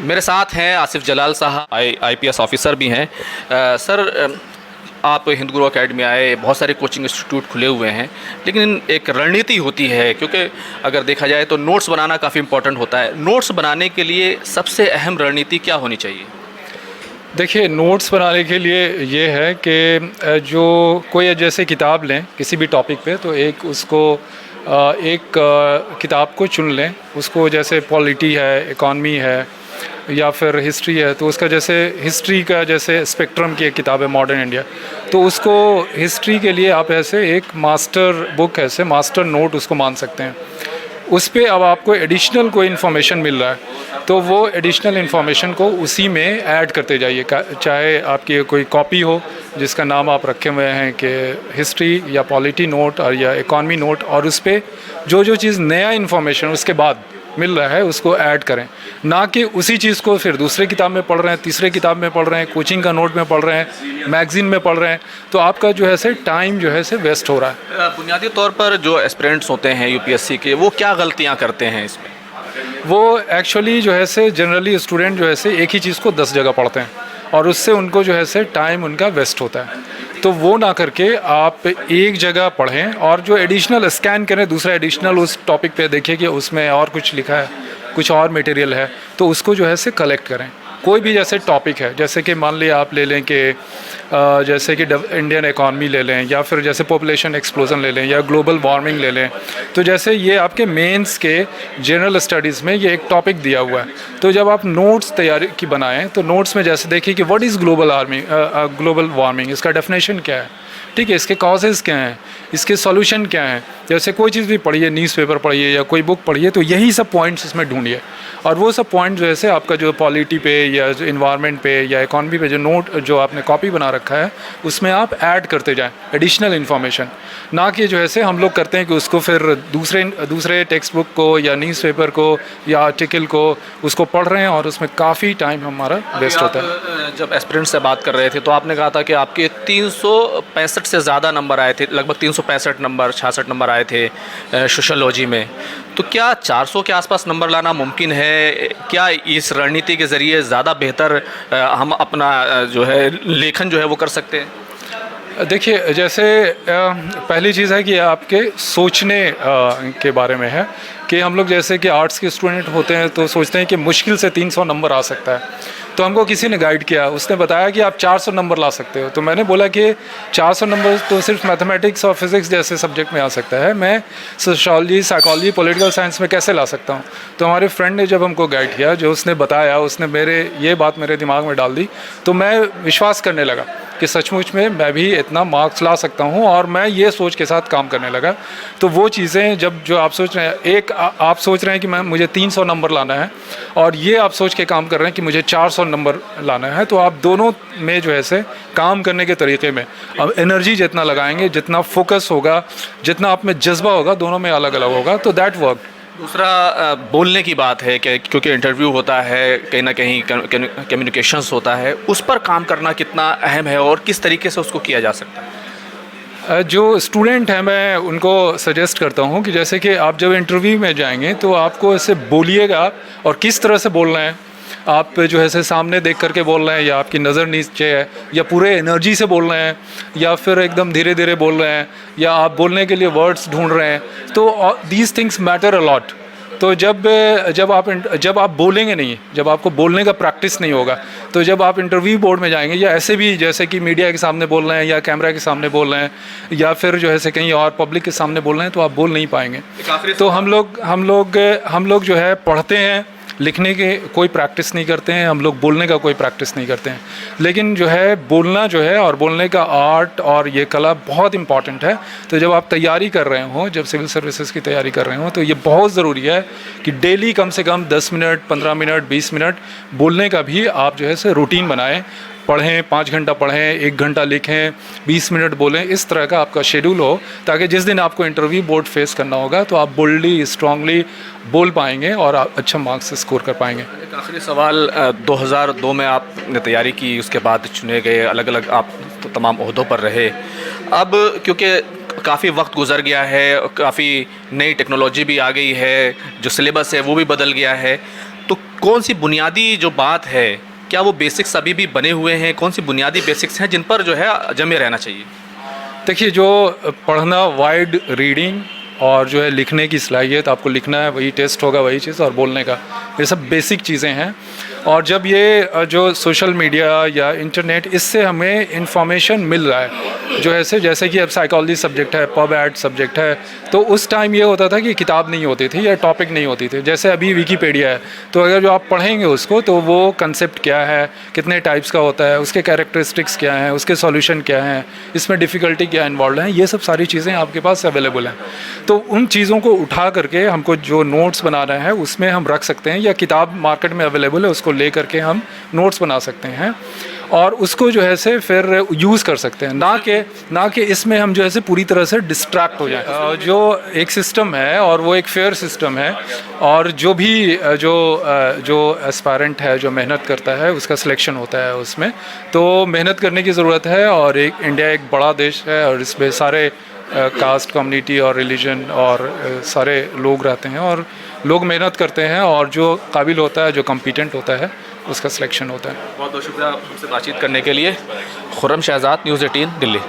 मेरे साथ हैं आसिफ जलाल साहब, आईपीएस ऑफिसर भी हैं। सर, आप हिंद गुरु एकेडमी आए, बहुत सारे कोचिंग इंस्टीट्यूट खुले हुए हैं, लेकिन एक रणनीति होती है, क्योंकि अगर देखा जाए तो नोट्स बनाना काफ़ी इम्पोर्टेंट होता है। नोट्स बनाने के लिए सबसे अहम रणनीति क्या होनी चाहिए? देखिए, नोट्स बनाने के लिए ये है कि जो कोई जैसे किताब लें किसी भी टॉपिक पे, तो एक उसको एक किताब को चुन लें। उसको जैसे पॉलिटी है, इकॉनमी है या फिर हिस्ट्री है, तो उसका जैसे हिस्ट्री का जैसे स्पेक्ट्रम की एक किताब है मॉडर्न इंडिया, तो उसको हिस्ट्री के लिए आप ऐसे एक मास्टर बुक, ऐसे मास्टर नोट उसको मान सकते हैं। उस पर अब आपको एडिशनल कोई इन्फॉर्मेशन मिल रहा है तो वो एडिशनल इन्फॉर्मेशन को उसी में ऐड करते जाइए। चाहे आपकी कोई कॉपी हो जिसका नाम आप रखे हुए हैं कि हिस्ट्री या पॉलिटी नोट और या इकॉनमी नोट, और उस पर जो जो चीज़ नया इन्फॉर्मेशन उसके बाद मिल रहा है उसको ऐड करें, ना कि उसी चीज़ को फिर दूसरे किताब में पढ़ रहे हैं, तीसरे किताब में पढ़ रहे हैं, कोचिंग का नोट में पढ़ रहे हैं, मैगज़ीन में पढ़ रहे हैं, तो आपका जो है से टाइम जो है से वेस्ट हो रहा है। बुनियादी तौर पर जो एस्पिरेंट्स होते हैं यूपीएससी के, वो क्या गलतियाँ करते हैं इसमें? वो एक्चुअली जो है से जनरली स्टूडेंट जो है से एक ही चीज़ को 10 जगह पढ़ते हैं और उससे उनको जो है से टाइम उनका वेस्ट होता है। तो वो ना करके आप एक जगह पढ़ें और जो एडिशनल स्कैन करें, दूसरा एडिशनल उस टॉपिक पे देखिए कि उसमें और कुछ लिखा है, कुछ और मटेरियल है, तो उसको जो है से कलेक्ट करें। कोई भी जैसे टॉपिक है, जैसे कि मान लिया आप ले लें कि जैसे कि इंडियन इकॉनमी ले लें, या फिर जैसे पॉपुलेशन एक्सप्लोजन ले लें, या ग्लोबल वार्मिंग ले लें, तो जैसे ये आपके मेंस के जनरल स्टडीज़ में ये एक टॉपिक दिया हुआ है। तो जब आप नोट्स तैयारी की बनाएं तो नोट्स में जैसे देखिए कि व्हाट इज़ ग्लोबल वार्मिंग, इसका डेफिनेशन क्या है, ठीक है, इसके कॉजेज़ क्या हैं, इसके सॉल्यूशन क्या हैं। जैसे कोई चीज़ भी पढ़िए, न्यूज़पेपर पढ़िए या कोई बुक पढ़िए, तो यही सब पॉइंट्स इसमें ढूंढिए, और वो सब पॉइंट जो है आपका जो पॉलिटी पे या जो इन्वायरमेंट पे या इकॉनमी पे जो नोट जो आपने कॉपी बना रखा है उसमें आप ऐड करते जाएं एडिशनल इन्फॉर्मेशन। ना कि जो है हम लोग करते हैं कि उसको फिर दूसरे टेक्स्ट बुक को या न्यूज़पेपर को या आर्टिकल को उसको पढ़ रहे हैं और उसमें काफ़ी टाइम हमारा वेस्ट होता है। जब एस्पिरेंट से बात कर रहे थे तो आपने कहा था कि आपके 365 से ज़्यादा नंबर आए थे, लगभग 365 नंबर 66 नंबर आए थे सोशलॉजी में। तो क्या 400 के आसपास नंबर लाना मुमकिन है? क्या इस रणनीति के ज़रिए ज़्यादा बेहतर हम अपना जो है लेखन जो है वो कर सकते हैं? देखिए, जैसे पहली चीज़ है कि आपके सोचने के बारे में है कि हम लोग जैसे कि आर्ट्स के स्टूडेंट होते हैं तो सोचते हैं कि मुश्किल से 300 नंबर आ सकता है। तो हमको किसी ने गाइड किया, उसने बताया कि आप 400 नंबर ला सकते हो। तो मैंने बोला कि 400 नंबर तो सिर्फ मैथमेटिक्स और फिज़िक्स जैसे सब्जेक्ट में आ सकता है, मैं सोशोलॉजी, साइकोलॉजी, पॉलिटिकल साइंस में कैसे ला सकता हूँ। तो हमारे फ्रेंड ने जब हमको गाइड किया, जो उसने बताया, उसने ये बात मेरे दिमाग में डाल दी, तो मैं विश्वास करने लगा कि सचमुच में मैं भी इतना मार्क्स ला सकता हूँ, और मैं ये सोच के साथ काम करने लगा। तो वो चीज़ें जब जो आप सोच रहे हैं, एक आप सोच रहे हैं कि मुझे 300 नंबर लाना है, और ये आप सोच के काम कर रहे हैं कि मुझे 400 नंबर लाना है, तो आप दोनों में जो है से काम करने के तरीके में अब एनर्जी जितना लगाएंगे, जितना फोकस होगा, जितना आप में जज्बा होगा, दोनों में अलग अलग होगा, तो दैट वर्क। दूसरा बोलने की बात है कि क्योंकि इंटरव्यू होता है, कहीं ना कहीं कम्युनिकेशंस होता है, उस पर काम करना कितना अहम है और किस तरीके से उसको किया जा सकता है? जो स्टूडेंट हैं, मैं उनको सजेस्ट करता हूँ कि जैसे कि आप जब इंटरव्यू में जाएंगे तो आपको ऐसे बोलिएगा, और किस तरह से बोलना है, आप जो है सामने देख करके बोल रहे हैं, या आपकी नज़र नीचे है, या पूरे एनर्जी से बोल रहे हैं, या फिर एकदम धीरे धीरे बोल रहे हैं, या आप बोलने के लिए वर्ड्स ढूंढ रहे हैं, तो these things matter a lot. तो जब आप बोलेंगे नहीं, जब आपको बोलने का प्रैक्टिस नहीं होगा, तो जब आप इंटरव्यू बोर्ड में जाएंगे, या ऐसे भी जैसे कि मीडिया के सामने बोल रहे हैं, या कैमरा के सामने बोल रहे हैं, या फिर जो है कहीं और पब्लिक के सामने बोल रहे हैं, तो आप बोल नहीं पाएंगे। तो हम लोग जो है पढ़ते हैं, लिखने के कोई प्रैक्टिस नहीं करते हैं, हम लोग बोलने का कोई प्रैक्टिस नहीं करते हैं। लेकिन जो है बोलना जो है, और बोलने का आर्ट और ये कला बहुत इम्पॉर्टेंट है। तो जब आप तैयारी कर रहे हो, जब सिविल सर्विसेज की तैयारी कर रहे हो, तो ये बहुत ज़रूरी है कि डेली कम से कम 10 मिनट, 15 मिनट, 20 मिनट बोलने का भी आप जो है रूटीन बनाएं। पढ़ें, 5 घंटा पढ़ें, 1 घंटा लिखें, 20 मिनट बोलें, इस तरह का आपका शेड्यूल हो, ताकि जिस दिन आपको इंटरव्यू बोर्ड फेस करना होगा तो आप बोल्डली, स्ट्रांगली बोल पाएंगे और आप अच्छा मार्क्स स्कोर कर पाएंगे। एक आखिरी सवाल, 2002 में आपने तैयारी की, उसके बाद चुने गए, अलग अलग आप तो तमाम ओहदों पर रहे। अब क्योंकि काफ़ी वक्त गुजर गया है, काफ़ी नई टेक्नोलॉजी भी आ गई है, जो सिलेबस है वो भी बदल गया है, तो कौन सी बुनियादी जो बात है, क्या वो बेसिक्स अभी भी बने हुए हैं? कौन सी बुनियादी बेसिक्स हैं जिन पर जो है जमे रहना चाहिए? देखिए, जो पढ़ना, वाइड रीडिंग और जो है लिखने की सलाहियत, आपको लिखना है वही टेस्ट होगा वही चीज़, और बोलने का, ये सब बेसिक चीज़ें हैं। और जब ये जो सोशल मीडिया या इंटरनेट, इससे हमें इंफॉर्मेशन मिल रहा है, जो ऐसे जैसे कि अब साइकोलॉजी सब्जेक्ट है, पब एड सब्जेक्ट है, तो उस टाइम ये होता था कि किताब नहीं होती थी या टॉपिक नहीं होती थी। जैसे अभी विकीपीडिया है, तो अगर जो आप पढ़ेंगे उसको, तो वो कंसेप्ट क्या है, कितने टाइप्स का होता है, उसके कैरेक्टरिस्टिक्स क्या हैं, उसके सॉल्यूशन क्या हैं, इसमें डिफ़िकल्टी क्या इन्वॉल्व है, ये सब सारी चीज़ें आपके पास अवेलेबल हैं। तो उन चीज़ों को उठा करके हमको जो नोट्स बनाना है उसमें हम रख सकते हैं, या किताब मार्केट में अवेलेबल है उसको ले करके हम नोट्स बना सकते हैं, और उसको जो है से फिर यूज़ कर सकते हैं, ना कि इसमें हम जो है से पूरी तरह से डिस्ट्रैक्ट हो जाएं। जो एक सिस्टम है और वो एक फेयर सिस्टम है, और जो भी जो एस्पायरेंट है, जो मेहनत करता है, उसका सिलेक्शन होता है उसमें। तो मेहनत करने की ज़रूरत है, और इंडिया एक बड़ा देश है, और इसमें सारे कास्ट, कम्युनिटी और रिलीजन और सारे लोग रहते हैं, और लोग मेहनत करते हैं, और जो काबिल होता है, जो कॉम्पिटेंट होता है, उसका सिलेक्शन होता है। बहुत बहुत शुक्रिया हमसे बातचीत करने के लिए। खुर्रम शहजाद, न्यूज़ 18 दिल्ली।